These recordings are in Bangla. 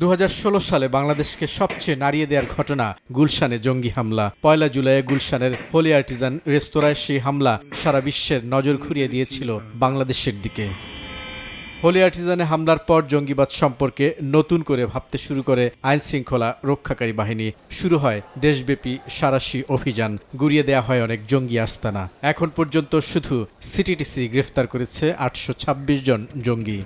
2016 সালে বাংলাদেশকে সবচেয়ে নাড়িয়ে দেওয়ার ঘটনা গুলশানে জঙ্গি হামলা। 1 জুলাই গুলশানের হোলি আর্টিজান রেস্তোরাঁয় সেই হামলা সারা বিশ্বের নজর ঘুরিয়ে দিয়েছিল বাংলাদেশের দিকে। হোলি আর্টিজানে হামলার পর জঙ্গিবাদ সম্পর্কে নতুন করে ভাবতে শুরু করে আইনশৃঙ্খলা রক্ষাকারী বাহিনী। শুরু হয় দেশব্যাপী সাঁড়াশি অভিযান, গুড়িয়ে দেয়া হয় অনেক জঙ্গি আস্তানা। এখন পর্যন্ত শুধু সিটিটিসি গ্রেফতার করেছে 826 জন জঙ্গি।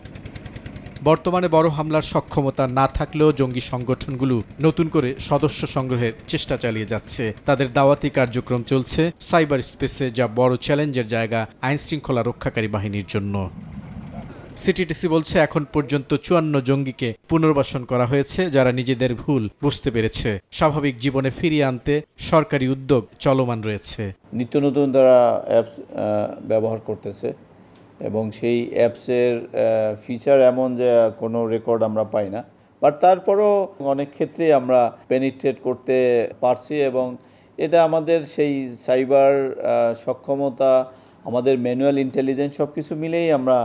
বর্তমানে বড় হামলার সক্ষমতা না থাকলেও জঙ্গি সংগঠনগুলো নতুন করে সদস্য সংগ্রহের চেষ্টা চালিয়ে যাচ্ছে। তাদের দাওয়াতি কার্যক্রম চলছে সাইবার স্পেসে, যা বড় চ্যালেঞ্জের জায়গা আইনশৃঙ্খলা রক্ষাকারী বাহিনীর জন্য। সিটিটিসি বলছে এখন পর্যন্ত 54 জঙ্গিকে পুনর্বাসন করা হয়েছে, যারা নিজেদের ভুল বুঝতে পেরেছে। স্বাভাবিক জীবনে ফিরিয়ে আনতে সরকারি উদ্যোগ চলমান রয়েছে। নিত্য নতুন তারা অ্যাপস ব্যবহার করতেছে এবং সেই অ্যাপসের ফিচার এমন যে কোনো রেকর্ড আমরা পাই না, বাট তারপরও অনেক ক্ষেত্রেই আমরা পেনিট্রেট করতে পারছি এবং এটা আমাদের সেই সাইবার সক্ষমতা, আমাদের ম্যানুয়াল ইন্টেলিজেন্স সব কিছু মিলেই আমরা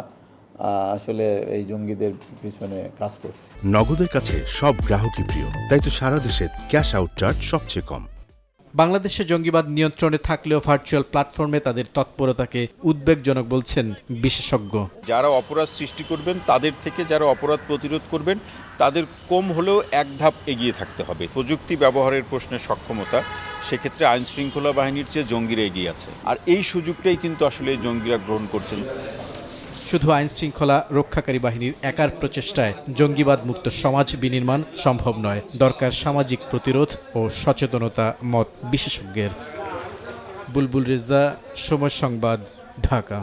আসলে এই জঙ্গিদের পিছনে কাজ করছি। নগদের কাছে সব গ্রাহকই প্রিয়, তাই তো সারা দেশে ক্যাশ আউট চার্জ সবচেয়ে কম। বাংলাদেশে জঙ্গিবাদ নিয়ন্ত্রণে থাকলেও ভার্চুয়াল প্ল্যাটফর্মে তাদের তৎপরতাকে উদ্বেগজনক বলছেন বিশেষজ্ঞ। যারা অপরাধ সৃষ্টি করবেন তাদের থেকে যারা অপরাধ প্রতিরোধ করবেন তাদের কম হলেও এক ধাপ এগিয়ে থাকতে হবে। প্রযুক্তি ব্যবহারের প্রশ্নে সক্ষমতা, সেক্ষেত্রে আইন শৃঙ্খলা বাহিনীর চেয়ে জঙ্গিরা এগিয়ে আছে, আর এই সুযোগটাই কিন্তু আসলে জঙ্গিরা গ্রহণ করছেন। শুধু আইন শৃঙ্খলা রক্ষাকারী বাহিনীর একার প্রচেষ্টায় জঙ্গিবাদ মুক্ত সমাজ বিনির্মাণ সম্ভব নয়। দরকার সামাজিক প্রতিরোধ ও সচেতনতা, মত বিশেষজ্ঞের। বুলবুল রেজা, সময় সংবাদ, ঢাকা।